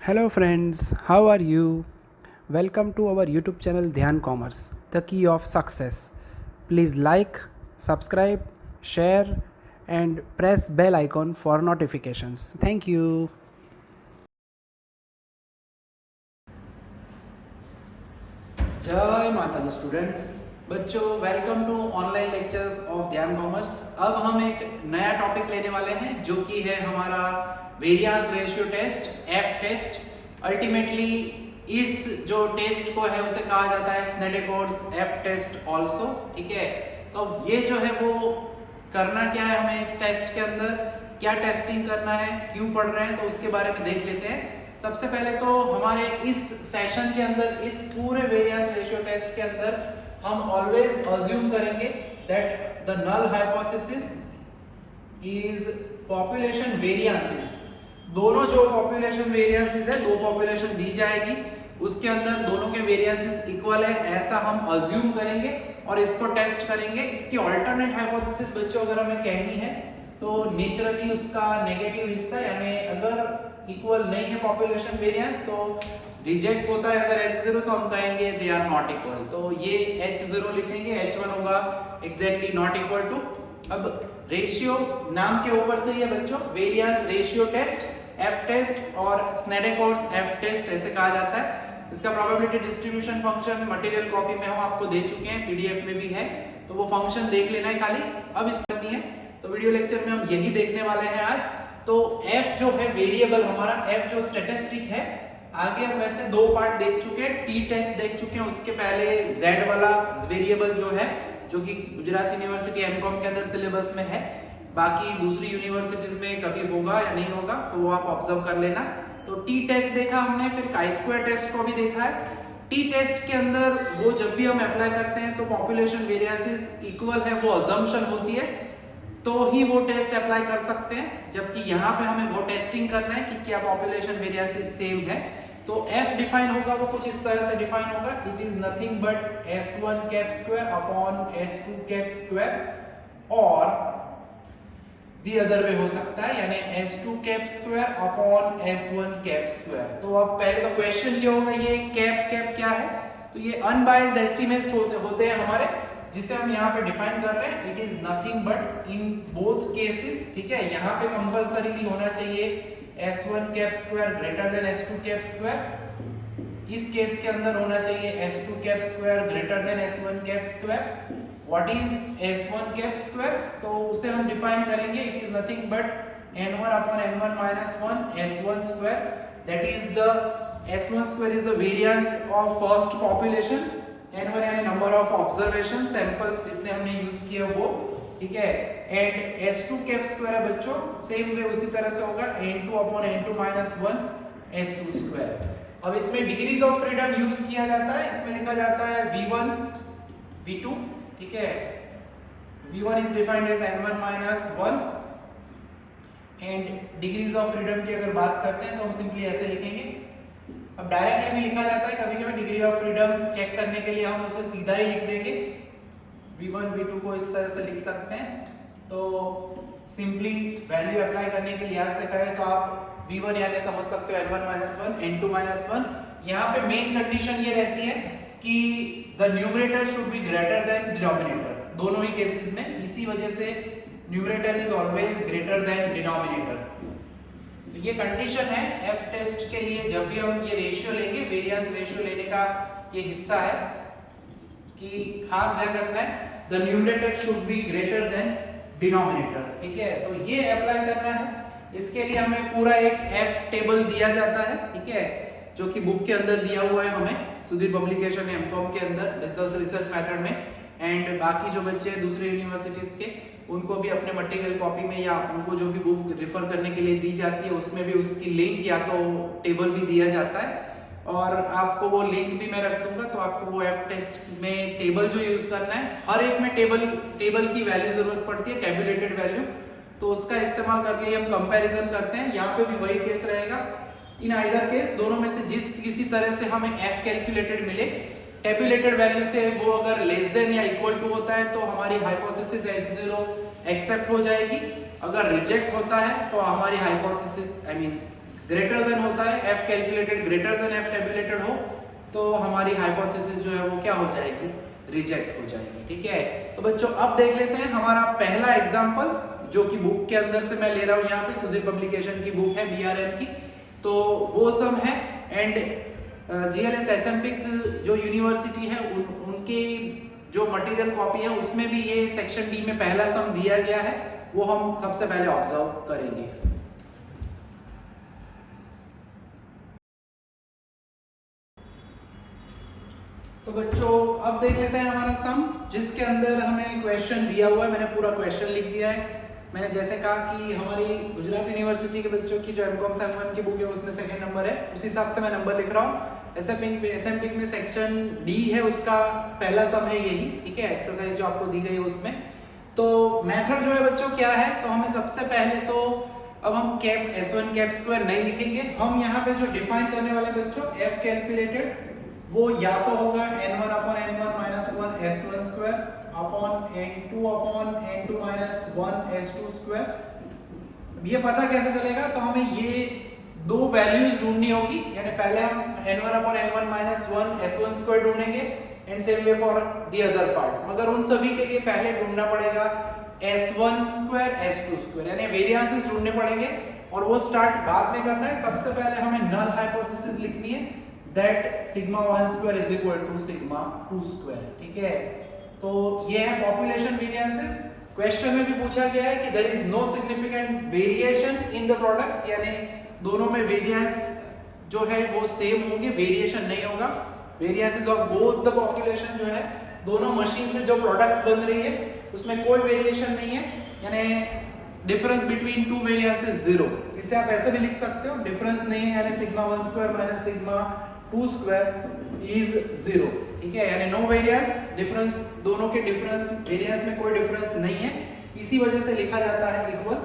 Hello friends, how are you? Welcome to our YouTube channel Dhyan Commerce, the key of success. Please like, subscribe, share and press bell icon for notifications. Thank you. जय माता दी students, बच्चों welcome to online lectures of Dhyan commerce. अब हम एक नया topic लेने वाले हैं जो कि है हमारा variance ratio test, F test. Ultimately इस जो टेस्ट को है उसे कहा जाता है स्नेडेकोड्स एफ टेस्ट आल्सो, ठीक है। तो ये जो है वो करना क्या है, हमें इस टेस्ट के अंदर क्या टेस्टिंग करना है, क्यों पढ़ रहे हैं, तो उसके बारे में देख लेते हैं। सबसे पहले तो हमारे इस सेशन के अंदर, इस पूरे वेरिएंस रेशियो टेस्ट के अंदर हम ऑलवेज अज्यूम करेंगे that the null hypothesis is population variances. दोनों जो पॉपुलेशन वेरिएंसेस है, दो पॉपुलेशन दी जाएगी, उसके अंदर दोनों के वेरिएंसेस इक्वल है ऐसा हम अज्यूम करेंगे और इसको टेस्ट करेंगे। इसकी अल्टरनेट हाइपोथेसिस बच्चों अगर हमें कहनी है तो नेचुरली उसका नेगेटिव हिस्सा, यानी अगर इक्वल नहीं है पॉपुलेशन वेरिएंस तो रिजेक्ट होता है। अगर H0 तो हम कहेंगे दे आर नॉट इक्वल, तो ये H0 लिखेंगे, H1 होगा एग्जैक्टली नॉट इक्वल टू। अब रेशियो नाम के ऊपर से ही है बच्चों, variance ratio test, F test और स्नेडेकोड्स एफ टेस्ट ऐसे कहा जाता है। इसका probability distribution function material copy में हम आपको दे चुके हैं, पीडीएफ में भी है, तो वो फंक्शन देख लेना है खाली। अब इस करनी है तो वीडियो लेक्चर में हम यही देखने वाले हैं आज। तो f जो है वेरिएबल हमारा, f जो स्टैटिस्टिक है, आगे हम वैसे दो पार्ट देख चुके हैं, टी टेस्ट देख चुके हैं, उसके पहले z वाला वेरिएबल जो है, जो कि गुजरात यूनिवर्सिटी एमकॉम के अंदर सिलेबस में है, बाकी दूसरी यूनिवर्सिटीज में कभी होगा या नहीं होगा तो वो आप ऑब्जर्व कर लेना। तो टी टेस्ट देखा हमने, फिर काई स्क्वायर टेस्ट को भी देखा है। टी टेस्ट के अंदर वो जब भी हम अप्लाई करते हैं तो पॉपुलेशन वेरिएंसेस इक्वल है वो अजम्पशन होती है, तो ही वो टेस्ट अप्लाई कर सकते हैं। जबकि यहाँ पे हमें वो टेस्टिंग करना है कि क्या पॉपुलेशन वेरिएंसेस सेम है। तो f डिफाइन होगा वो कुछ इस तरह से डिफाइन होगा, it is nothing but s1 cap square upon s2 cap square, और दी अदर वे हो सकता है, यानी s2 cap square upon s1 cap square. तो अब पहले तो क्वेश्चन ये होगा, ये कैप कैप क्या है, तो ये अनबायस्ड एस्टिमेट्स होते हैं हमारे, जिसे हम यहाँ पे डिफाइन कर रहे हैं। It is nothing but in both cases, ठीक है। यहाँ पे कंपलसरीली होना चाहिए s1 cap square greater than s2 cap square, इस केस के अंदर होना चाहिए s2 cap square greater than s1 cap square. What is s1 cap square, तो उसे हम डिफाइन करेंगे, it is nothing but n1 upon n1 minus 1 s1 square, that is the s1 square is the variance of first population, n1 यानी number of observation samples जितने हमने use किए वो, ठीक है। एंड s2 कैप स्क्वायर है बच्चों, same way उसी तरह से होगा n2 upon n2 minus 1 s2 square. अब इसमें डिग्रीज ऑफ फ्रीडम यूज किया जाता है, इसमें लिखा जाता है v1 v2, ठीक है। v1 is defined as n1 minus 1 and degrees of freedom की अगर बात करते हैं तो हम सिंपली ऐसे लिखेंगे। अब डायरेक्टली भी लिखा जाता है, कभी कभी डिग्री ऑफ फ्रीडम चेक करने के लिए हम उसे सीधा ही लिख देंगे, v1 v2 को इस तरह से लिख सकते हैं। तो सिंपली वैल्यू अप्लाई करने के लिहाज से कहें तो आप v1 यानी समझ सकते हो n1 माइनस 1 n2 माइनस 1। यहाँ पे मेन कंडीशन ये रहती है कि the numerator should be greater than denominator, दोनों ही केसेस में, इसी वजह से numerator is always greater than denominator. ये कंडीशन है एफ टेस्ट के लिए। जब भी हम ये रेशियो लेंगे, वेरिएंस रेशियो लेने का ये हिस्सा है कि खास ध्यान रखना है the numerator should be greater than denominator, ठीक है। तो ये अप्लाई करना है, इसके लिए हमें पूरा एक एफ टेबल दिया जाता है, ठीक है, जो कि बुक के अंदर दिया हुआ है हमें, सुधीर पब्लिकेशन एमकॉम के अंदर रिसर्च मेथड में। एंड बाकी जो बच्चे हैं दूसरे यूनिवर्सिटीज के, उनको भी अपने मटेरियल कॉपी में या उनको जो भी बुक रेफर करने के लिए दी जाती है उसमें भी उसकी लिंक या तो टेबल भी दिया जाता है, और आपको वो लिंक भी मैं रख दूंगा। तो आपको वो एफ टेस्ट में टेबल जो यूज करना है, हर एक में टेबल की वैल्यू जरूरत पड़ती है, टेबुलेटेड वैल्यू, तो उसका इस्तेमाल करके हम कंपैरिजन करते हैं। यहाँ पे भी वही केस रहेगा, इन आइदर केस दोनों में से जिस किसी तरह से हमें एफ कैलकुलेटेड मिले, टेबुलेटेड वैल्यू से वो अगर लेस देन या इक्वल टू होता है तो हमारी हाइपोथेसिस H0 एक्सेप्ट हो जाएगी, अगर रिजेक्ट होता है तो हमारी हाइपोथेसिस ग्रेटर देन होता है F calculated greater than F tabulated हो तो हमारी हाइपोथेसिस जो है वो क्या हो जाएगी, रिजेक्ट हो जाएगी। ठीक है, तो बच्चों अब देख लेते हैं हमारा पहला एग्जांपल जो कि बुक के अंदर से मैं ले रहा हूं, यहाँ पे सुधीर पब्लिकेशन की बुक है बीआरएम की, तो वो सब है। एंड जीएलएस एसएमपिक जो यूनिवर्सिटी है उनकी जो मटेरियल कॉपी है उसमें भी ये सेक्शन डी में पहला सम दिया गया है, वो हम सबसे पहले ऑब्जर्व करेंगे। तो बच्चों अब देख लेते हैं हमारा सम, जिसके अंदर हमें क्वेश्चन दिया हुआ है। मैंने पूरा क्वेश्चन लिख दिया है। मैंने जैसे कहा कि हमारी गुजरात यूनिवर्सिटी के बच्चों की जो एमकॉम सेम 1 की बुक है उसमें सेकंड नंबर है, उस हिसाब से मैं नंबर लिख रहा हूँ। एसएमपिक में सेक्शन डी है, उसका पहला सम है यही। ठीक है, एक्सरसाइज जो आपको दी गई है उसमें। तो मेथड जो है बच्चों क्या है, तो हमें सबसे पहले तो अब हम कैप S1 कैप स्क्वायर नहीं लिखेंगे, हम यहाँ पे जो डिफाइन करने वाले बच्चों एफ कैलकुलेटेड वो या तो होगा n1 upon n1 minus 1 s1 square upon n2 upon n2 minus 1 s2 square. ये पता कैसे चलेगा, तो हमें ये दो वैल्यूज ढूंढनी होगी, यानी पहले हम n1 upon n1 minus 1 s1 square ढूंढेंगे and same way for the other part, मगर उन सभी के लिए पहले ढूंढना पड़ेगा s1 स्क्वायर s2 स्क्वायर, यानी वेरिएंसेस ढूंढने पड़ेंगे और वो स्टार्ट बाद में करना है। सबसे पहले हमें नल हाइपोथेसिस लिखनी है that sigma 1 square is equal to sigma 2 square। ठीक है, तो ये है पॉपुलेशन वेरिएंसेस। क्वेश्चन में भी पूछा गया है कि there is no significant variation in the products, यानी दोनों में वेरिएंस जो है वो सेम होंगे, वेरिएशन नहीं होगा। Variances of both the population जो है, दोनों मशीन से जो प्रोडक्ट्स बन रही है उसमें कोई वेरिएशन नहीं है, यानी difference between two variances zero. इसे आप ऐसे भी लिख सकते हो, डिफरेंस नहीं है यानी sigma 1 square minus sigma 2 square is zero. ठीक है, यानी नो वेरिएंस, डिफरेंस दोनों के डिफरेंस वेरिएंस में कोई डिफरेंस नहीं है, इसी वजह से लिखा जाता है इक्वल।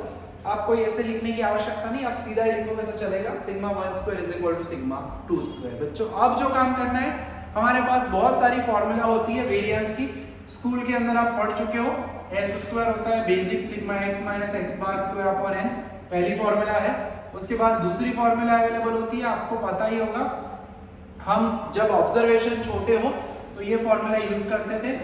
आपको ऐसे लिखने की आवश्यकता नहीं, आप सीधा ही लिखोगे तो चलेगा, sigma 1 square is equal to sigma 2 square. बच्चों अब जो काम करना है, हमारे पास बहुत सारी फॉर्मूला होती है वेरिएंस की, स्कूल के अंदर आप पढ़ चुके हो। एस स्क्वायर होता है basic sigma X minus X bar square upon N, पहली फॉर्मूला है। उसके बाद दूसरी फॉर्मूला अवेलेबल होती है, आपको पता ही होगा, हम जब ऑब्जर्वेशन छोटे हो तो ये फॉर्मूला यूज करते थे,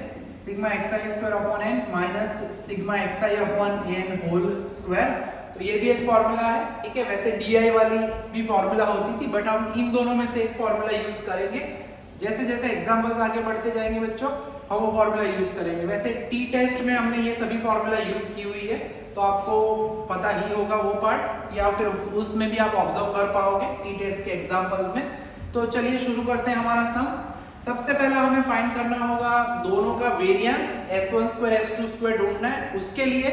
sigma x i square upon n minus sigma x i upon n whole square. तो ये भी एक फॉर्मूला है। ठीक है, वैसे डीआई वाली भी फॉर्मूला होती थी, बट हम इन दोनों में से एक फॉर्मूला यूज करेंगे। जैसे जैसे एग्जांपल्स आगे बढ़ते जाएंगे बच्चों, हम वो फॉर्मूला यूज करेंगे। वैसे टी टेस्ट में हमने ये सभी फॉर्मूला यूज की हुई है, तो आपको पता ही होगा वो पार्ट, या फिर उसमें भी आप ऑब्जर्व कर पाओगे टी टेस्ट के एग्जांपल्स में। तो चलिए शुरू करते हैं हमारा सम। सबसे पहले हमें फाइंड करना होगा दोनों का variance, s1 square s2 square ढूंढना है। उसके लिए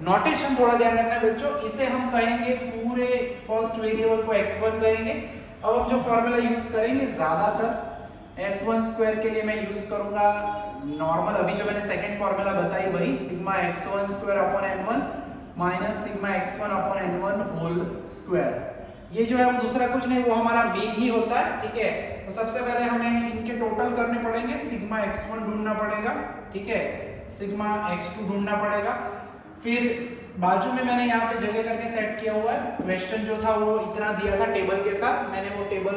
नोटेशन थोड़ा ध्यान रखना है बच्चों, इसे हम कहेंगे पूरे फर्स्ट वेरिएबल को x1 कहेंगे। अब हम जो फॉर्मूला यूज करेंगे, ज्यादातर s1 स्क्वायर के लिए मैं यूज करूंगा नॉर्मल, अभी जो मैंने सेकंड फॉर्मूला बताई वही, sigma x1 square upon n1 minus sigma x1 upon n1 whole square. ये जो है वो दूसरा कुछ नहीं, वो हमारा मीन ही होता है। ठीक है, तो सबसे पहले हमें इनके टोटल करने पड़ेंगे, सिग्मा x1 ढूंढना पड़ेगा, ठीक है, सिग्मा x2 ढूंढना पड़ेगा। फिर बाजू में मैंने यहाँ पे जगह करके सेट किया हुआ है, क्वेश्चन जो था वो इतना दिया था टेबल के साथ, मैंने वो टेबल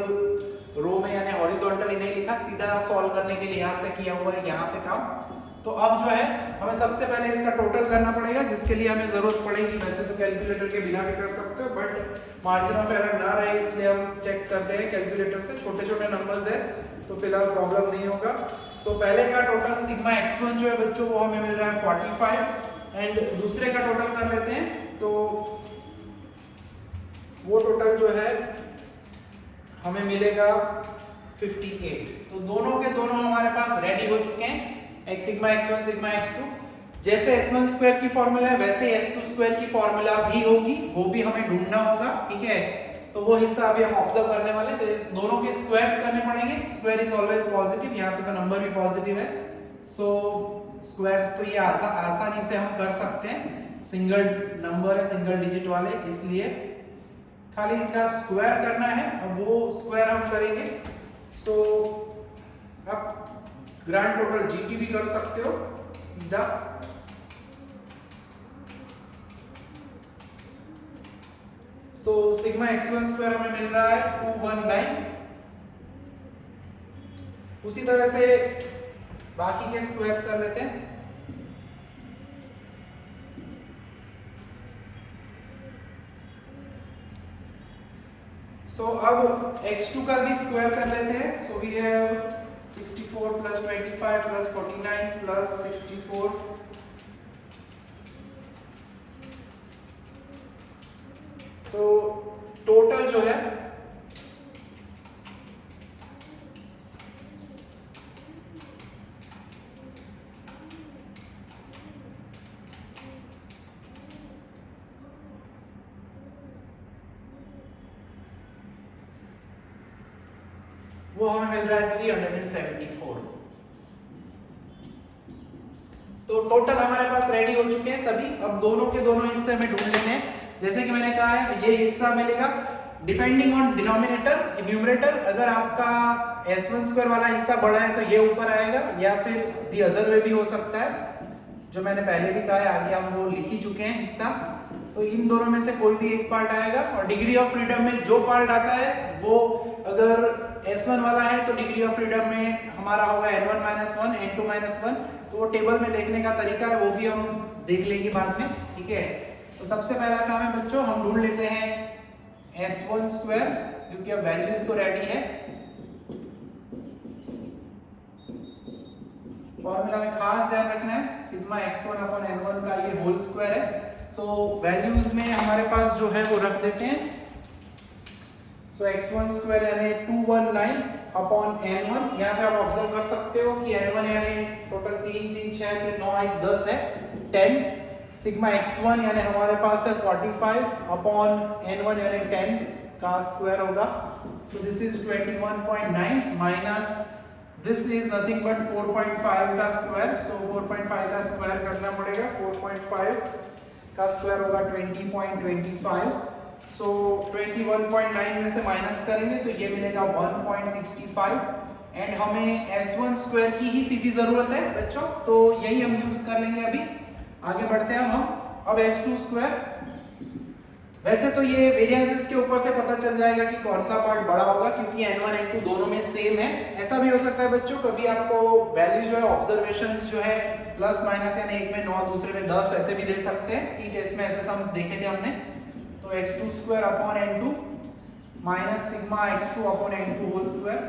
रो में यानी हॉरिजॉन्टली नहीं लिखा, सीधा सॉल्व करने के लिहाज से किया हुआ है यहाँ पे काम। तो अब जो है हमें सबसे पहले इसका टोटल करना पड़ेगा, जिसके लिए हमें जरूरत पड़ेगी, वैसे तो कैलकुलेटर के बिना भी कर सकते हो, बट मार्जिन ऑफ एरर ना रहे इसलिए हम चेक करते हैं कैलकुलेटर से। छोटे छोटे नंबर्स है तो फिलहाल प्रॉब्लम नहीं होगा। तो पहले का टोटल सिग्मा x1 जो है बच्चों वो हमें मिल रहा है 45 एंड दूसरे का टोटल कर लेते हैं, तो वो टोटल जो है हमें मिलेगा 58। तो दोनों के दोनों हमारे पास रेडी हो चुके हैं, एक सिग्मा x1 सिग्मा x2। जैसे s1 स्क्वायर की फॉर्मूला है वैसे s2 स्क्वायर की फॉर्मूला भी होगी, वो भी हमें ढूंढना होगा। ठीक है, तो वो हिस्सा अभी हम ऑब्जर्व करने वाले, तो दोनों के स्क्वायर्स करने पड़ेंगे। स्क्वायर इज ऑलवेज पॉजिटिव, यहाँ पे तो नंबर भी पॉजिटिव है, सो स्क्वायर्स तो ये आसानी से हम कर सकते हैं, सिंगल नंबर है, सिंगल डिजिट वाले, इसलिए खाली इनका स्क्वायर करना है। अब वो स्क्वायर हम करेंगे, सो अब ग्रैंड टोटल जीटी भी कर सकते हो सीधा। सो सिग्मा x1 स्क्वायर हमें मिल रहा है 219। उसी तरह से बाकी के स्क्वायर्स कर लेते हैं। सो अब x2 का भी स्क्वायर कर लेते हैं। So we have 64 plus 25 plus 49 plus 64। तो टोटल जो है वो हमें मिल रहा है 374। तो टोटल हमारे पास रेडी हो चुके हैं सभी। अब दोनों के दोनों हिस्से में ढूंढ लेते हैं। जैसे कि मैंने कहा है ये हिस्सा मिलेगा डिपेंडिंग ऑन डिनोमिनेटर न्यूमरेटर। अगर आपका s1 स्क्वायर वाला हिस्सा बड़ा है तो ये ऊपर आएगा, या फिर दी अदर वे भी हो सकता है, जो मैंने पहले भी कहा है, आगे हम वो लिख ही चुके हैं हिस्सा। तो इन दोनों में से कोई भी एक पार्ट आएगा। और डिग्री ऑफ फ्रीडम में जो पार्ट आता है वो, अगर s1 वाला है तो डिग्री ऑफ फ्रीडम में हमारा होगा n1 - 1 n2 - 1। तो वो टेबल में देखने का तरीका है, वो भी हम देख लेंगे बाद में, ठीक है। तो सबसे पहला काम है बच्चों, हम ढूंढ लेते हैं s1 स्क्वायर, क्योंकि अब वैल्यूज तो रेडी है। फॉर्मूला में खास ध्यान रखना है, सिग्मा x1 अपॉन n1 का ये होल स्क्वायर है। सो वैल्यूज में हमारे पास जो है वो रख देते हैं। सो x1 स्क्वायर यानी 219 अपॉन n1। यहाँ पे आप ऑब्जर्व कर सकते हो कि n1 यानी टोटल 3 3 6 3 9 1 10 है 10। सिग्मा x1 यानी हमारे पास है 45 अपॉन n1 यानी 10 का स्क्वायर होगा। So this is 21.9 minus this is nothing but 4.5 का स्क्वायर। सो 4.5 का स्क्वायर करना पड़ेगा। 4.5 का स्क्वायर होगा 20.25। सो 21.9 में से माइनस करेंगे तो ये मिलेगा 1.65। एंड हमें s1 स्क्वायर की ही सीधी जरूरत है बच्चों, तो यही हम यूज कर लेंगे। अभी आगे बढ़ते हैं हम। अब s2 स्क्वायर, वैसे तो ये वेरिएंसेस के ऊपर से पता चल जाएगा कि कौन सा पार्ट बड़ा होगा, क्योंकि n1 n2 दोनों में सेम है। ऐसा भी हो सकता है बच्चों, कभी आपको वैल्यू जो है ऑब्जर्वेशंस जो है प्लस माइनस यानी एक में 9 दूसरे में 10 ऐसे भी दे सकते हैं। टी टेस्ट में ऐसे सम्स देखे थे हमने। तो x2 square upon n2 minus sigma x2 upon n2 whole square.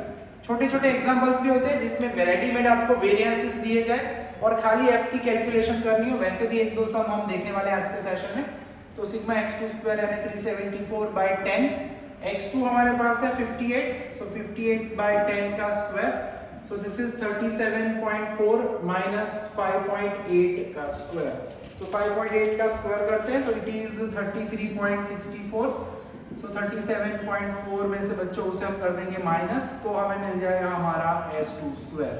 छोटे छोटे एग्जांपल्स भी होते हैं जिसमें रेडीमेड आपको वेरिएंसेस दिए जाए और खाली f की कैलकुलेशन करनी हो। वैसे भी एक दो सम हम देखने वाले हैं आज के सेशन में। तो सिग्मा x2 स्क्वायर यानी 374/10। x2 हमारे पास है 58, सो 58/10 का square. So this is 37.4 minus 5.8 का स्क्वायर। सो 5.8 का स्क्वायर करते हैं तो इट इज 33.64। सो 37.4 में से बच्चों उसे हम कर देंगे माइनस, तो हमें मिल जाएगा हमारा s2 स्क्वायर।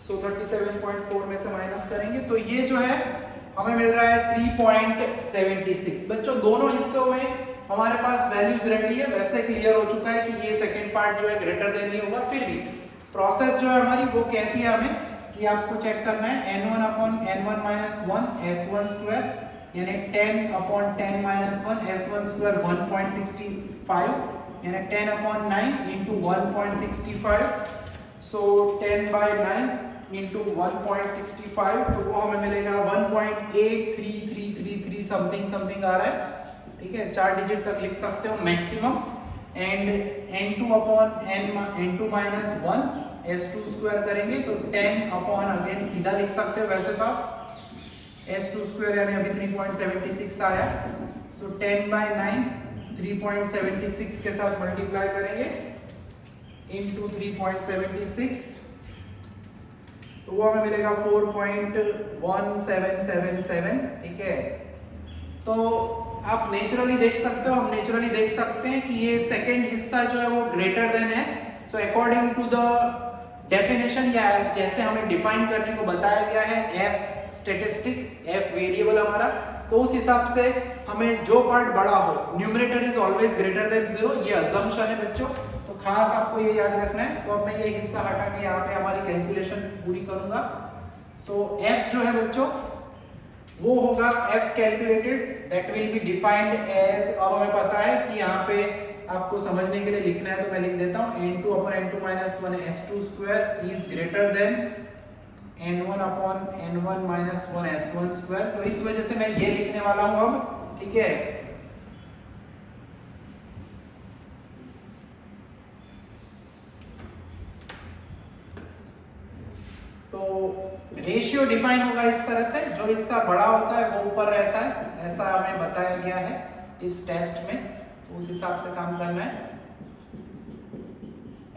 सो 37.4 में से माइनस करेंगे तो ये जो है हमें मिल रहा है 3.76। बच्चों दोनों हिस्सों में हमारे पास वैल्यूज रेडी है। वैसे क्लियर हो चुका है कि ये सेकंड पार्ट जो है ग्रेटर देन नहीं होगा। फिर भी प्रोसेस जो है हमारी वो कहती है हमें कि आपको चेक करना है n1 upon n1 minus 1 s1 square यानी 10 अपॉन 10 माइनस 1 s1 स्क्वायर 1.65 यानी 10 अपॉन 9 इंटू 1.65। सो 10/9 इंटू 1.65 तो वो हमें मिलेगा 1.83333 समथिंग आ रहा है, ठीक है। 4 डिजिट तक लिख सकते हो maximum. And n2 upon n2 minus 1 s2 square करेंगे तो 10 अपॉन अगेन सीधा लिख सकते हो वैसे तो s2 स्क्वायर यानी अभी 3.76 आया। सो 10/9 3.76 के साथ मल्टीप्लाई करेंगे इंटू 3.76 तो वो हमें मिलेगा 4.1777, ठीक है। तो आप नेचुरली देख सकते हो, हम नेचुरली देख सकते हैं कि ये सेकंड हिस्सा जो है वो ग्रेटर देन है। So according to the definition या जैसे हमें डिफाइन करने को बताया गया है f स्टैटिस्टिक f वेरिएबल हमारा, तो उस हिसाब से हमें जो पार्ट बड़ा हो numerator is always greater than 0, ये अजम्पशन है बच्चों। तो खास आपको ये याद रखना है। तो अब मैं ये हिस्सा हटा के यहाँ पे हमारी कैलकुलेशन पूरी करूंगा। सो f जो है बच्चों वो होगा f calculated that will be defined as, अब हमें पता है कि यहाँ पे आपको समझने के लिए लिखना है तो मैं लिख देता हूँ n2 upon n2 minus 1 s2 square is greater than n1 upon n1 minus 1 s1 square। तो इस वजह से मैं ये लिखने वाला हूँ अब, ठीक है। तो रेशियो डिफाइन होगा इस तरह से, जो हिस्सा बड़ा होता है वो ऊपर रहता है, ऐसा हमें बताया गया है इस टेस्ट में, तो उस हिसाब से काम करना है।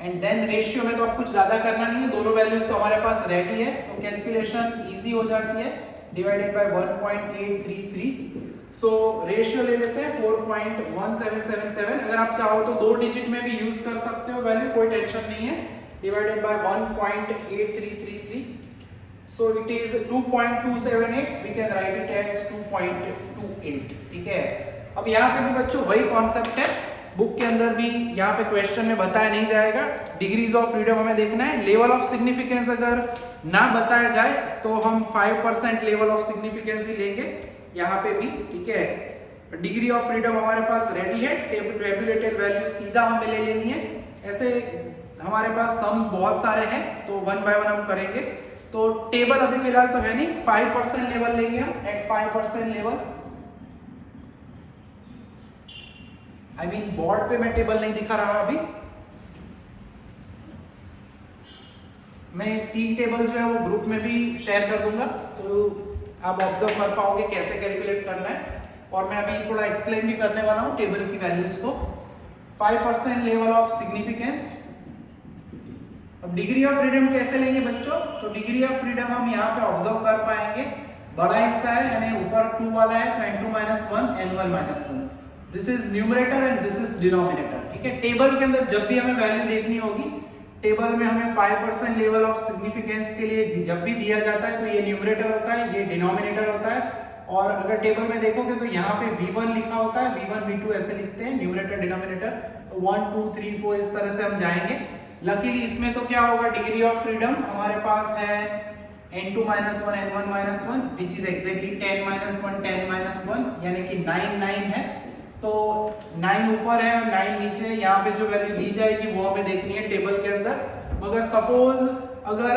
एंड देन रेशियो में तो अब कुछ ज्यादा करना नहीं है, दोनों वैल्यूज तो हमारे पास रेडी है, तो कैलकुलेशन इजी हो जाती है, डिवाइडेड बाय 1.833। सो रेशियो ले लेते हैं 4.1777। अगर आप चाहो तो 2 डिजिट में भी यूज कर सकते हो वैल्यू, कोई टेंशन नहीं है। Divided by 1.8333, so it is 2.278, we can write it as 2.28, ठीक है। अब यहाँ पे भी बच्चों वही कॉन्सेप्ट है, बुक के अंदर भी यहाँ पे क्वेश्चन में बताया नहीं जाएगा। डिग्रीज ऑफ फ्रीडम हमें देखना है, लेवल ऑफ सिग्निफिकेंस अगर ना बताया जाए तो हम 5% लेवल ऑफ सिग्निफिकेंस ही लेंगे यहाँ पे भी, ठीक है। डिग्री ऑफ फ्रीडम हमारे पास रेडी है, टेबुलेटेड वैल्यू सीधा हमें ले लेनी है। ऐसे हमारे पास सम्स बहुत सारे हैं तो 1 बाय 1 हम करेंगे। तो टेबल अभी फिलहाल तो है नहीं, 5% लेवल लेंगे हम, at 5% level. I mean board पे मैं टेबल नहीं दिखा रहा अभी, मैं टी टेबल जो है वो ग्रुप में भी शेयर कर दूंगा, तो आप ऑब्जर्व कर पाओगे कैसे कैलकुलेट करना है। और मैं अभी थोड़ा एक्सप्लेन भी करने वाला हूँ टेबल की वैल्यूज को। 5% लेवल ऑफ सिग्निफिकेंस। अब डिग्री ऑफ फ्रीडम कैसे लेंगे बच्चों, तो डिग्री ऑफ फ्रीडम हम यहाँ पे ऑब्जर्व कर पाएंगे, बड़ा हिस्सा है यानी ऊपर 2 वाला है तो n2 minus 1 n1 minus 1, this is numerator and this is denominator, ठीक है। टेबल के अंदर जब भी हमें वैल्यू देखनी होगी, टेबल में हमें 5% लेवल ऑफ सिग्निफिकेंस के लिए जब भी दिया जाता है तो ये न्यूमरेटर होता है, ये डिनोमिनेटर होता है। और अगर टेबल में देखोगे तो यहाँ पे v1 लिखा होता है, v1 v2 ऐसे लिखते हैं, न्यूमरेटर डिनोमिनेटर, तो 1 2 3 4 इस तरह से हम जाएंगे। लकीली इसमें तो क्या होगा, डिग्री ऑफ फ्रीडम हमारे पास है n2 minus 1 n1 minus 1 which is exactly 10 minus 1 10 minus 1 यानी कि 9 9 है। तो 9 ऊपर है और 9 नीचे, यहाँ पे जो वैल्यू दी जाएगी वो हमें देखनी है टेबल के अंदर। मगर सपोज अगर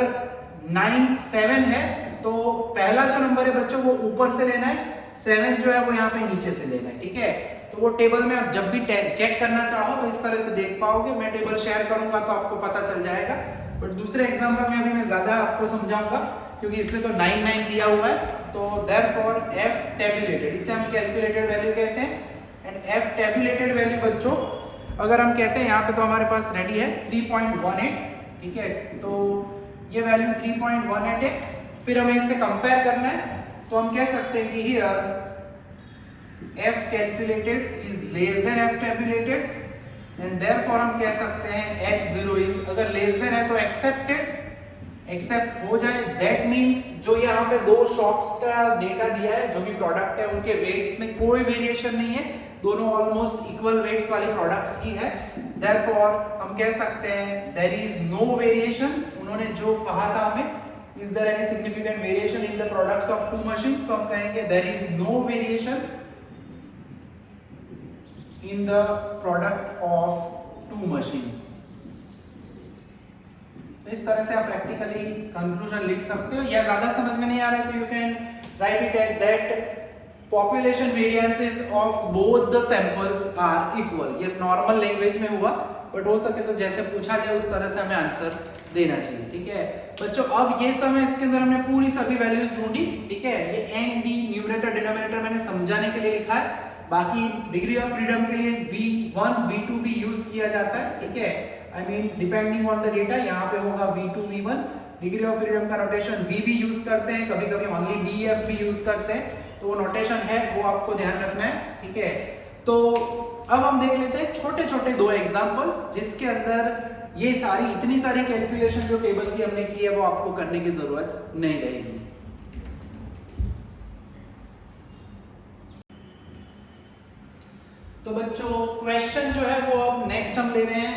9 7 है तो पहला जो नंबर है बच्चों वो ऊपर से लेना है, 7 जो है वो यहाँ पे नीचे से लेना है, ठीक है। तो वो टेबल में आप जब भी चेक करना चाहो तो इस तरह से देख पाओगे, मैं टेबल शेयर करूंगा तो आपको पता चल जाएगा। बट दूसरे एग्जाम्पल में अभी मैं ज्यादा आपको समझाऊंगा क्योंकि इसमें तो 9 9 दिया हुआ है, तो देयरफॉर f टेबुलेटेड, इसे हम कैलकुलेटेड वैल्यू कहते हैं। एंड f टेबुलेटेड वैल्यू बच्चों अगर हम कहते हैं, यहाँ पे तो हमारे पास रेडी है 3.18, ठीक है। तो ये वैल्यू 3.18 है, फिर हमें इसे कंपेयर करना है, तो हम कह सकते हैं कि here f calculated is less than f tabulated and therefore हम कह सकते हैं x0 इज, अगर लेस देन है तो एक्सेप्टेड, एक्सेप्ट हो जाए, दैट मींस जो यहाँ पे 2 शॉप्स का डेटा दिया है, जो भी प्रोडक्ट है उनके वेट्स में कोई वेरिएशन नहीं है, दोनों ऑलमोस्ट इक्वल वेट्स वाली प्रोडक्ट्स की है। देयरफॉर हम कह सकते हैं देयर इज नो वेरिएशन, उन्होंने जो कहा था हमें, is there any significant variation in the products of 2 machines, तो हम कहेंगे there is no variation in the product of 2 machines. इस तरह से आप प्रैक्टिकली कंक्लूजन लिख सकते हो, या ज्यादा समझ में नहीं आ रहा है तो you can write it at that population variances of both the samples are equal। ये नॉर्मल लैंग्वेज में हुआ, बट हो सके तो जैसे पूछा जाए उस तरह से हमें आंसर देना चाहिए, ठीक है बच्चों। अब ये समय इसके अंदर हमने पूरी सभी वैल्यूज ढूंढी, ठीक है। ये n d न्यूमरेटर डिनोमिनेटर मैंने समझाने के लिए लिखा है, बाकी डिग्री ऑफ फ्रीडम के लिए v1 v2 भी यूज किया जाता है, ठीक है। I mean depending on the data, यहाँ पे होगा v2 v1, degree of freedom का नोटेशन v भी यूज करते हैं, कभी कभी ओनली df भी यूज करते हैं, तो वो नोटेशन है वो आपको ध्यान रखना है, ठीक है। तो अब हम देख लेते हैं छोटे छोटे 2 एग्जांपल जिसके अंदर ये सारी इतनी सारी कैलकुलेशन जो टेबल की हमने की है वो आपको करने की जरूरत नहीं रहेगी। तो बच्चों क्वेश्चन जो है वो अब नेक्स्ट हम ले रहे हैं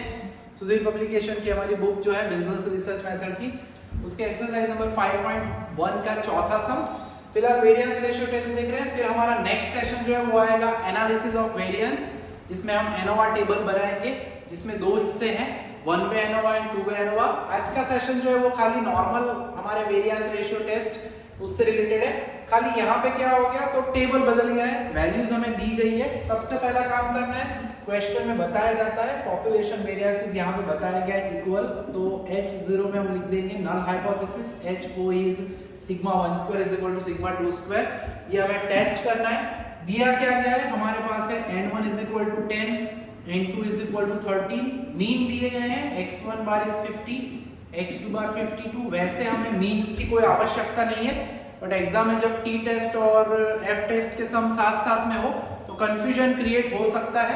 सुधीर पब्लिकेशन की हमारी बुक जो है बिजनेस रिसर्च मेथड की, उसके एक्सरसाइज नंबर 5.1 का चौथा सम। फिलहाल वेरिएंस रेशियो टेस्ट देख रहे हैं। फिर हमारा नेक्स्ट सेशन जो है वो आएगा एनालिसिस ऑफ वेरिएंस, जिसमें हम एनोवा टेबल बनाएंगे, जिसमें दो हिस्से हैं, one way ANOVA and two way ANOVA. आज का सेशन जो है वो खाली नॉर्मल हमारे वेरिएंस रेशियो टेस्ट उससे रिलेटेड है। खाली यहाँ पे क्या हो गया, तो टेबल बदल गया है, वैल्यूज हमें दी गई है। सबसे पहला काम करना है, क्वेश्चन में बताया जाता है पॉपुलेशन वेरिएंसेस यहाँ पे बताया गया है इक्वल, तो H0 में हम लिख देंगे null hypothesis HO is sigma 1 square is equal to sigma 2 square. ये हमें टेस्ट करना है। दिया क्या गया है, हमारे पास है n1 is equal to 10, n2 is equal to 13, mean दिए गए हैं, x1 बार इज 50, x2 बार 52। वैसे हमें मीन्स की कोई आवश्यकता नहीं है, बट एग्जाम में जब टी टेस्ट और एफ टेस्ट के सम साथ साथ में हो तो कंफ्यूजन क्रिएट हो सकता है,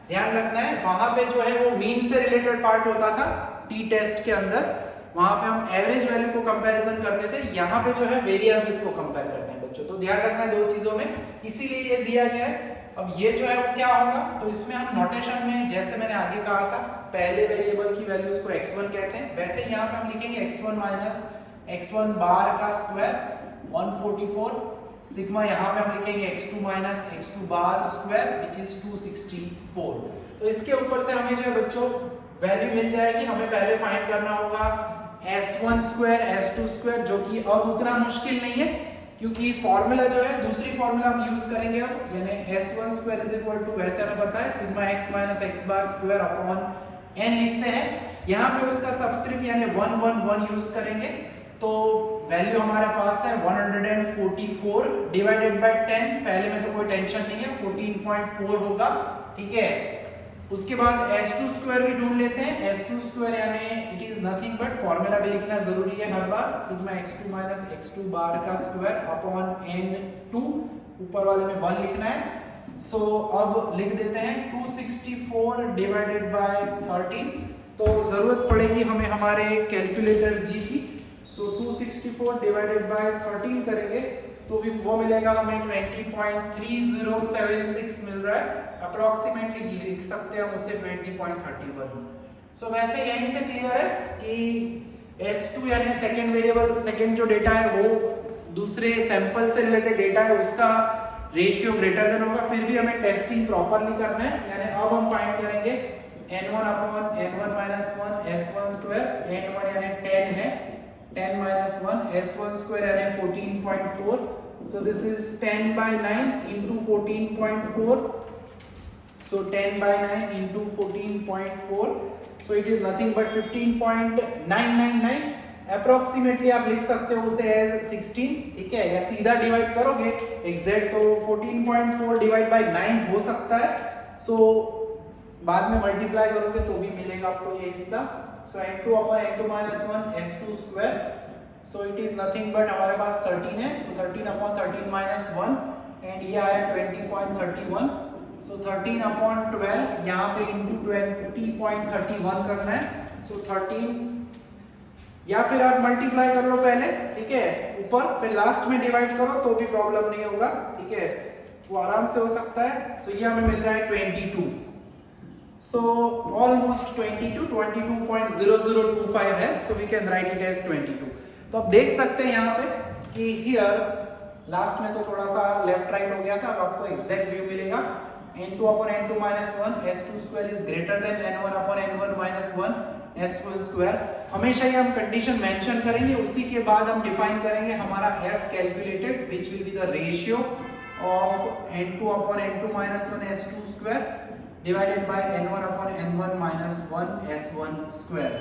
ध्यान रखना है। वहां पे जो है वो मीन से रिलेटेड पार्ट होता था टी टेस्ट के अंदर, वहां पे हम एवरेज वैल्यू को कंपैरिजन करते थे, यहाँ पे जो है वेरिएंसेस को कंपेयर करते हैं बच्चों। तो ध्यान रखना है दो चीजों में, इसीलिए ये दिया गया है। अब ये जो है वो क्या होगा, तो इसमें हम नोटेशन में जैसे मैंने आगे कहा था, पहले वेरिएबल की वैल्यूज को x1 कहते हैं, वैसे यहाँ पे हम लिखेंगे x1 माइनस x1 बार का स्क्वायर 144, सिग्मा यहाँ पे हम लिखेंगे x2 minus x2 bar square which is 264। तो इसके ऊपर से हमें जो है बच्चों वैल्यू मिल जाएगी। हमें पहले फाइंड करना होगा s1 स्क्वायर s2 स्क्वायर, जो कि अब उतना मुश्किल नहीं है, क्योंकि फॉर्मूला जो है दूसरी फॉर्मूला हम यूज करेंगे अब, यानी s1 square is equal to, वैसे हमें पता है सिग्मा x माइनस x बार स्क्वायर अपॉन n लिखते हैं। यहाँ पे उसका सबस्क्रिप्ट यानी 1 1 1 यूज करेंगे, तो वैल्यू हमारे पास है 144 डिवाइडेड बाय 10। पहले में तो कोई टेंशन नहीं है, 14.4 होगा, ठीक है। उसके बाद s2 स्क्वायर भी ढूंढ लेते हैं। s2 स्क्वायर यानी it is nothing but, formula भी लिखना जरूरी है हर बार, सिग्मा x2 माइनस x2 बार का स्क्वायर अपॉन n2, ऊपर वाले में 1 लिखना है। सो अब लिख देते हैं 264 डिवाइडेड बाय 13, तो जरूरत पड़ेगी हमें हमारे कैलकुलेटर जी की। सो 264 डिवाइडेड बाय 13 करेंगे तो भी वो मिलेगा हमें 20.3076 मिल रहा है, अप्रोक्सीमेटली लिख सकते हैं हम उसे 20.31। सो वैसे यहीं से क्लियर है कि S2 यानी सेकंड वेरिएबल, सेकंड जो डेटा है वो दूसरे सैंपल से रिलेटेड डेटा है, उसका रेशियो ग्रेटर देन होगा। फिर भी हमें टेस्टिंग प्रॉपरली करना है, यानी अब हम फाइंड करेंगे n1 upon n1 minus 1 s1 square, n1 यानी 10 है, 10 minus 1 s1 square यानी 14.4, so this is 10 by 9 into 14.4, so 10 by 9 into 14.4, so it is nothing but 15.999, approximately आप लिख सकते हो उसे as 16, ठीक है, या सीधा डिवाइड करोगे एग्जैक्ट तो 14.4 डिवाइड बाय 9 हो सकता है, so बाद में मल्टीप्लाई करोगे तो भी मिलेगा आपको ये हिस्सा। So n2 upon n2 minus 1 s2 square, so it is nothing but हमारे पास 13 है, तो 13 upon 13 minus 1 and ये आया 20.31, so 13 upon 12 यहाँ पे into 20.31 करना है, so 13, या फिर आप मल्टीप्लाई कर लो पहले, ठीक है, ऊपर, फिर लास्ट में डिवाइड करो तो भी प्रॉब्लम नहीं होगा, ठीक है, वो आराम से हो सकता है। so ये हमें मिल रहा है 22, so almost 22.0025 है, so we can write it as 22। तो अब देख सकते हैं यहाँ पे कि here लास्ट में तो थोड़ा सा लेफ्ट राइट हो गया था, अब आपको एग्जैक्ट व्यू मिलेगा। n2 upon n2 minus 1 s2 square is greater than n1 upon n1 minus 1 s1 square। हमेशा ही हम कंडीशन मेंशन करेंगे, उसी के बाद हम डिफाइन करेंगे हमारा f calculated which will be the ratio of n2 upon n2 minus 1 s2 square divided by n1 upon n1 minus 1 s1 square।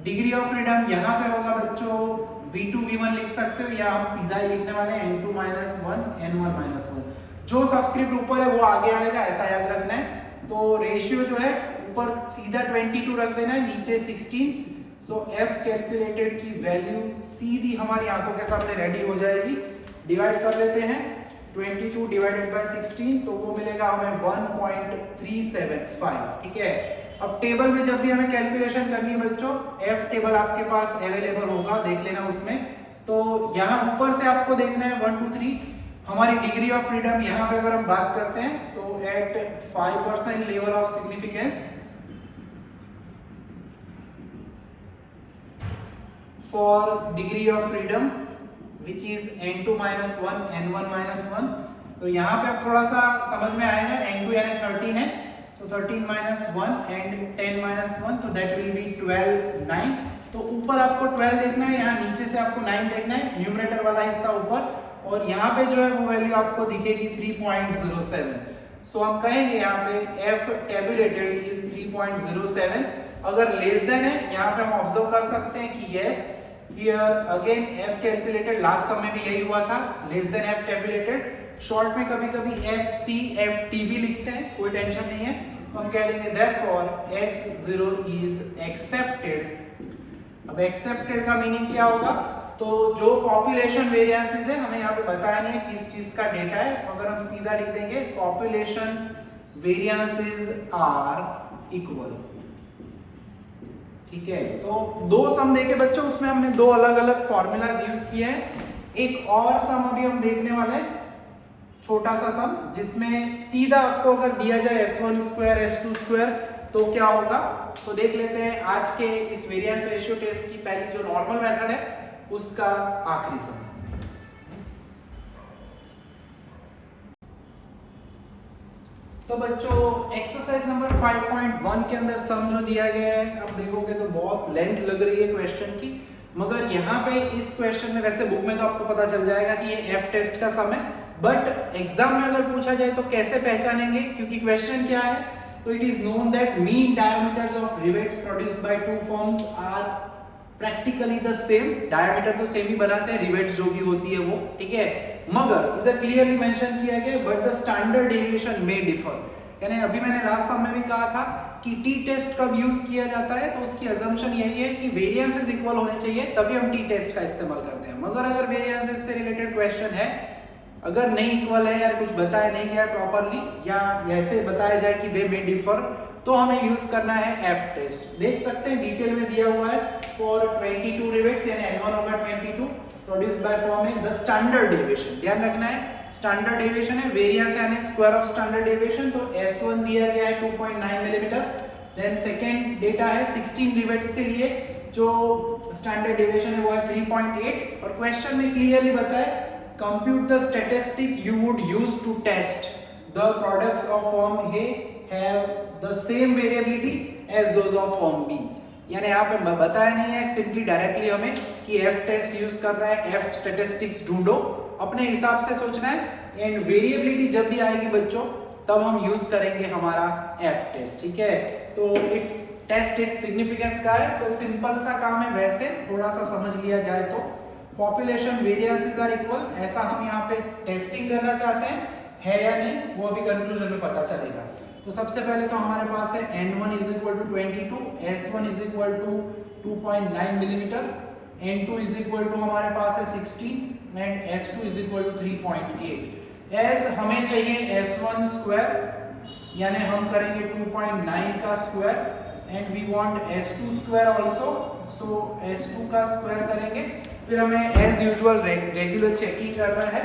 Degree of freedom यहाँ पे होगा बच्चों v2 v1 लिख सकते हो, या हम सीधा ही लिखने वाले हैं n2 minus 1 n1 minus 1, जो सब्सक्रिप्ट ऊपर है वो आगे आएगा, ऐसा याद रखना है। तो रेशियो जो है ऊपर सीधा 22 रख देना है, नीचे 16, सो f कैलकुलेटेड की वैल्यू सीधी हमारी आंखों के सामने रेडी हो जाएगी। डिवाइड कर लेते हैं 22 डिवाइडेड बाय 16, तो वो मिलेगा हमें 1.375, ठीक है। अब टेबल में जब भी हमें कैलकुलेशन करनी है बच्चों, f टेबल आपके पास अवेलेबल होगा, देख लेना उसमें। तो यहाँ ऊपर से आपको देखना है 1 2 3, हमारी डिग्री ऑफ फ्रीडम यहाँ पे अगर हम बात करते हैं तो at 5% level of significance for degree of freedom which is n2 minus 1 n1 minus 1। तो यहाँ पे अब थोड़ा सा समझ में आएगा, n2 यानी 13 है, so 13 minus 1 and 10 minus 1, तो that will be 12 9। तो ऊपर आपको 12 देखना है, यहाँ नीचे से आपको 9 देखना है, न्यूमरेटर वाला हिस्सा ऊपर, और यहाँ पे जो है वो वैल्यू आपको दिखेगी 3.07। सो हम कहेंगे यहाँ पे f tabulated is 3.07। अगर लेस देन है, यहाँ पे हम ऑब्जर्व कर सकते हैं कि yes here again f calculated, last sum में भी यही हुआ था, less than f tabulated। Short में कभी कभी FC FT भी लिखते हैं, कोई टेंशन नहीं है, तो हम कह देंगे therefore x0 is accepted। अब एक्सेप्टेड का मीनिंग क्या होगा, तो जो पॉपुलेशन वेरिएंसेस है हमें यहाँ पे बताया नहीं है किस चीज का डेटा है, अगर हम सीधा लिख देंगे पॉपुलेशन वेरिएंसेस आर इक्वल। ठीक है, तो दो सम देखे बच्चों, उसमें हमने दो अलग अलग फॉर्मूलाज यूज किए हैं। एक और सम अभी हम देखने वाले हैं, छोटा सा सम, जिसमें सीधा आपको अगर दिया जाए s1 स्क्वायर s2 स्क्वायर तो क्या होगा, तो देख लेते हैं आज के इस वेरिएंस रेशियो टेस्ट की पहली जो नॉर्मल मेथड है उसका आखिरी सम। तो बच्चों एक्सरसाइज नंबर 5.1 के अंदर सम जो दिया गया है, अब देखोगे तो बहुत लेंथ लग रही है क्वेश्चन की, मगर यहाँ पे इस क्वेश्चन में, वैसे बुक में तो आपको पता चल जाएगा कि ये एफ टेस्ट का सम है, बट एग्जाम में अगर पूछा जाए तो कैसे पहचानेंगे, क्योंकि क्वेश्चन क्या है, तो it is known that mean diameters of rivets produced by two forms are practically the same. Diameter तो सेम ही बनाते हैं, रिवेट्स जो भी होती है वो, ठीक है, मगर इधर क्लियरली मेंशन किया गया बट द स्टैंडर्ड डेविएशन में डिफर। यानी अभी मैंने लास्ट सम में भी कहा था कि टी टेस्ट कब यूज किया जाता है, तो उसकी अजम्पशन यही है कि वेरिएंसेस इक्वल होने चाहिए, तभी हम टी टेस्ट का इस्तेमाल करते हैं। मगर अगर वेरिएंसेस से रिलेटेड क्वेश्चन है, अगर नहीं इक्वल है या कुछ बताया नहीं गया प्रॉपर्ली, या ऐसे बताया जाए कि दे मे डिफर, तो हमें यूज करना है एफ टेस्ट। देख सकते हैं डिटेल में दिया हुआ है फॉर 22 रिवेट्स, यानी n1 होगा 22 प्रोड्यूस्ड बाय फॉर्म है द स्टैंडर्ड डेविएशन। ध्यान रखना है स्टैंडर्ड डेविएशन है, वेरिएंस यानी स्क्वायर ऑफ स्टैंडर्ड डेविएशन, तो S1 दिया गया है 2.9 मिलीमीटर। देन सेकंड डेटा है 16 रिवेट्स के लिए, जो स्टैंडर्ड डेविएशन है वो है 3.8, और क्वेश्चन में क्लियरली बताया compute the statistic you would use to test the products of form A have the same variability as those of form B। यानी यहाँ पे बताया नहीं है, सिंपली डायरेक्टली हमें कि F टेस्ट यूज कर रहा है, F स्टैटिस्टिक्स ढूंढो, अपने हिसाब से सोचना है, एंड वेरिएबिलिटी जब भी आएगी बच्चों तब हम यूज करेंगे हमारा F टेस्ट। ठीक है, तो इट्स टेस्ट इट्स सिग्निफिकेंस का है, तो सिंपल सा काम है, वैसे थोड़ा सा समझ लिया जाए तो पॉपुलेशन वेरिएंसेस आर इक्वल, ऐसा हम यहाँ पे टेस्टिंग करना चाहते हैं, है या नहीं वो अभी कंक्लूजन में पता चलेगा। तो सबसे पहले तो हमारे पास है n1 is equal to 22, s1 is equal to 2.9 millimetre, n2 is equal to हमारे पास है 16 and s2 is equal to 3.8। As हमें चाहिए s1 स्क्वायर, यानी हम करेंगे 2.9 का square and we want s2 square also, so s2 का स्क्वायर करेंगे। फिर हमें एज यूजुअल रेगुलर चेकिंग करना है,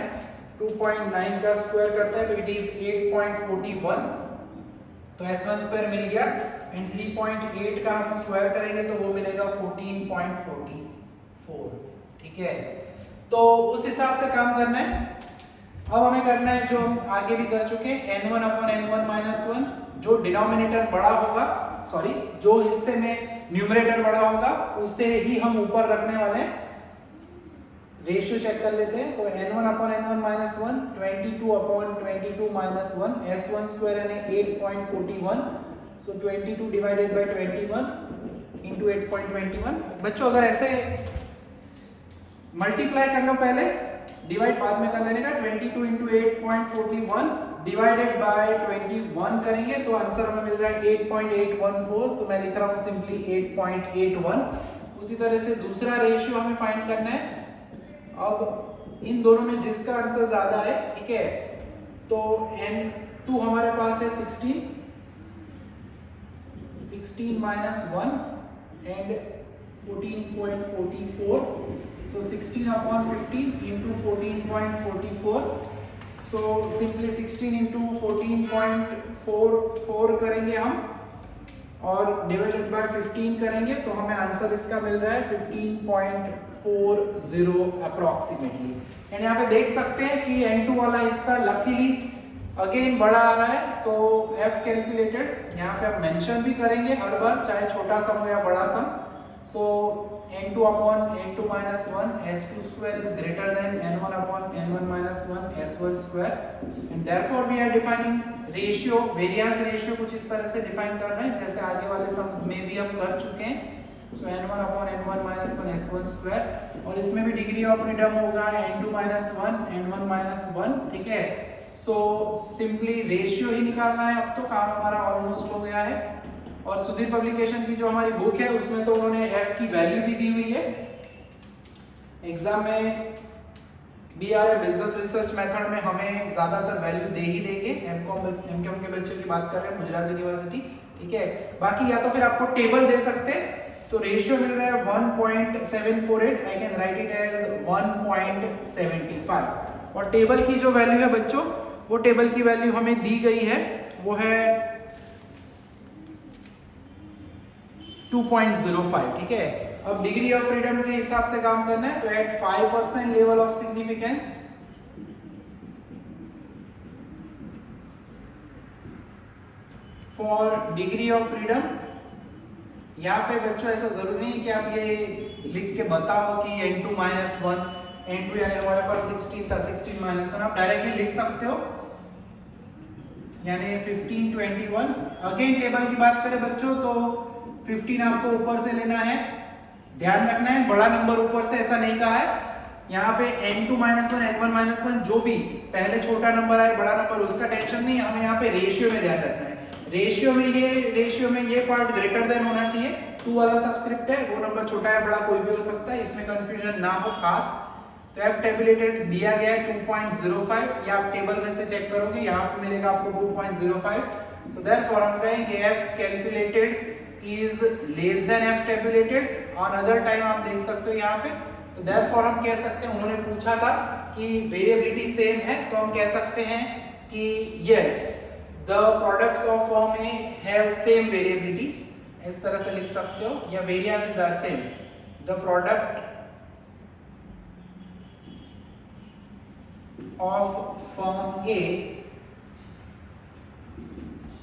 2.9 का स्क्वायर करते हैं तो इट इज 8.41, तो s1 स्क्वायर मिल गया, एंड 3.8 का हम स्क्वायर करेंगे तो वो मिलेगा 14.44। ठीक है, तो उस हिसाब से काम करना है। अब हमें करना है जो हम आगे भी कर चुके हैं, n1 अपॉन n1 माइनस 1, जो डिनोमिनेटर बड़ा होगा, सॉरी जो हिस्से में न्यूमरेटर बड़ा होगा उसे ही हम ऊपर रखने वाले हैं। रेशियो चेक कर लेते हैं, तो n1 upon n1 minus 1, 22 upon 22 minus 1, s1 square यानी 8.41, सो 22 डिवाइडेड बाय 21 इनटू 8.21। बच्चों अगर ऐसे मल्टीप्लाई कर लो, पहले डिवाइड बाद में कर लेने का, 22 इंटू 8.41 डिवाइडेड बाय 21 करेंगे तो आंसर हमें मिल रहा है 8.814, तो मैं लिख रहा हूँ सिंपली 8.81। उसी तरह से दूसरा रेशियो हमें फाइंड करना है, अब इन दोनों में जिसका आंसर ज्यादा है, ठीक है, तो n2 हमारे पास है 16 minus 1 and 14.44, so 16 upon 15 into 14.44, so simply 16 into 14.44 करेंगे हम और डिवाइडेड बाय 15 करेंगे तो हमें आंसर इसका मिल रहा है 15.4 0.40 अप्रोक्सीमेटली। एंड यहाँ पे देख सकते हैं कि N2 वाला हिस्सा लकीली अगेन बड़ा आ रहा है, तो F कैलकुलेटेड यहाँ पे हम मेंशन भी करेंगे हर बार, चाहे छोटा सम हो या बड़ा सम। सो N2 upon N2 minus 1 S2 square is greater than N1 upon N1 minus 1 S1 square, and therefore we are defining ratio, variance ratio कुछ इस तरह से डिफाइन कर रहे हैं जैसे आगे वाले सम्स में भी हम कर चुके हैं। सो N1 upon N1 minus 1 S1 square, और इसमें भी डिग्री ऑफ फ्रीडम होगा N2 minus 1 N1 minus 1, ठीक है। सो सिंपली रेशियो ही निकालना है, अब तो काम हमारा ऑलमोस्ट हो गया है। और सुधीर पब्लिकेशन की जो हमारी बुक है उसमें तो उन्होंने F की वैल्यू भी दी हुई है। एग्जाम में BRA बिजनेस रिसर्च मेथड में हमें ज्यादातर वैल्यू दे ही देंगे। एमकॉम के बच्चों की बात कर रहे हैं, गुजरात यूनिवर्सिटी, ठीक है। बाकी या तो फिर आपको टेबल दे सकते हैं, तो रेशियो मिल रहा है 1.748, I can write it as 1.75। और टेबल की जो वैल्यू है बच्चों, वो टेबल की वैल्यू हमें दी गई है, वो है 2.05, ठीक है। अब डिग्री ऑफ फ्रीडम के हिसाब से काम करना है, तो at 5% level of significance for degree of freedom. यहाँ पे बच्चों ऐसा जरूरी नहीं कि आप ये लिख के बताओ कि N2 minus 1, N2 यानी हमारे पास 16 था, 16 minus 1 आप डायरेक्टली लिख सकते हो, यानी 15, 21। अगेन टेबल की बात करें बच्चों तो 15 आपको ऊपर से लेना है, ध्यान रखना है बड़ा नंबर ऊपर से ऐसा नहीं कहा है। यहाँ पे N2 minus 1 N1 minus 1 जो भी पहले छोटा नंबर आए बड़ा नंबर उसका टेंशन नहीं, हमें यहाँ पे रेशियो में ध्यान रखना है। रेशियो में ये पार्ट ग्रेटर देन होना चाहिए, 2 वाला सबस्क्रिप्ट है, वो नंबर छोटा है बड़ा कोई भी हो सकता है, इसमें कंफ्यूजन ना हो खास। तो F टेबुलेटेड दिया गया है 2.05, या आप टेबल में से चेक करोगे यहाँ पे मिलेगा आपको 2.05। सो देयरफॉर हम कहेंगे F calculated is less than F tabulated। on other time आप देख सकते हो यहाँ पे, तो therefore हम कह सकते हैं, उन्होंने पूछा था कि वेरिएबिलिटी सेम है, तो हम कह सकते हैं कि yes the products of firm A have same variability, इस तरह से लिख सकते हो, या variances are same, the product of firm A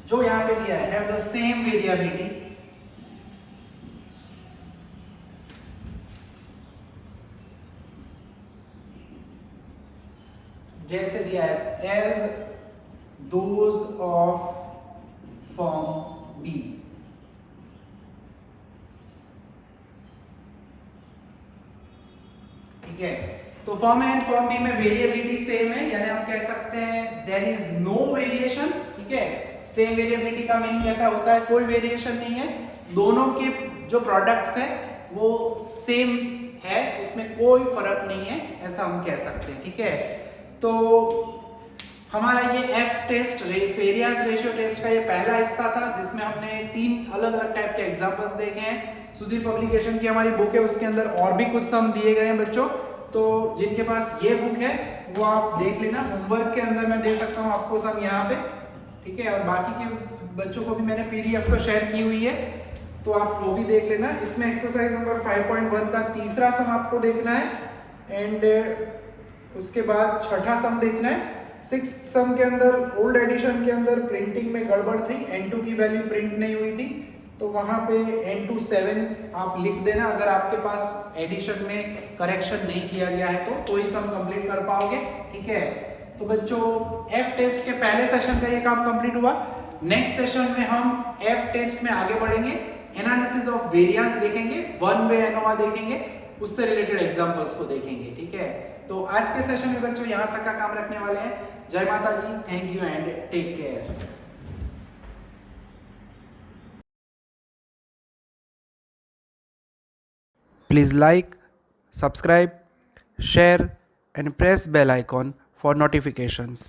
जो यहाँ पे दिया है have the same variability जैसे दिया है as those of form B. ठीक है, तो form A and form B में वेरिएबिलिटी सेम है, यानी हम कह सकते हैं देयर इज नो वेरिएशन। ठीक है, सेम वेरिएबिलिटी का मीनिंग ऐसा होता है कोई वेरिएशन नहीं है, दोनों के जो प्रोडक्ट्स है वो सेम है, उसमें कोई फर्क नहीं है, ऐसा हम कह सकते हैं। ठीक है, तो हमारा ये F test variance ratio test का ये पहला हिस्सा था, जिसमें हमने 3 अलग अलग टाइप के एग्जांपल्स देखे हैं। सुधीर पब्लिकेशन की हमारी बुक है, उसके अंदर और भी कुछ सम दिए गए हैं बच्चों, तो जिनके पास ये बुक है वो आप देख लेना, होमवर्क के अंदर मैं दे सकता हूँ आपको सम यहाँ पे। ठीक है, और बाकी के बच्चों को भी मैंने पीडीएफ तो शेयर की हुई है, तो आप वो भी देख लेना। इसमें एक्सरसाइज नंबर 5.1 का तीसरा सम आपको देखना है, एंड उसके बाद छठा सम देखना है। 6th सम के अंदर ओल्ड एडिशन के अंदर प्रिंटिंग में गड़बड़ थी, N2 की वैल्यू प्रिंट नहीं हुई थी, तो वहां पे N2 7 आप लिख देना, अगर आपके पास एडिशन में करेक्शन नहीं किया गया है तो ही सम कंप्लीट कर पाओगे। ठीक है, तो बच्चों एफ टेस्ट के पहले सेशन का ये काम कंप्लीट हुआ। नेक्स्ट सेशन में हम एफ टेस्ट में आगे बढ़ेंगे, एनालिसिस ऑफ वेरिएंस देखेंगे, वन वे एनोवा देखेंगे, उससे रिलेटेड एग्जांपल्स को देखेंगे। ठीक है, तो आज के सेशन में बच्चों यहां तक का काम रखने वाले हैं। जय माता जी, thank you and take care. Please like, subscribe, share and press bell icon for notifications.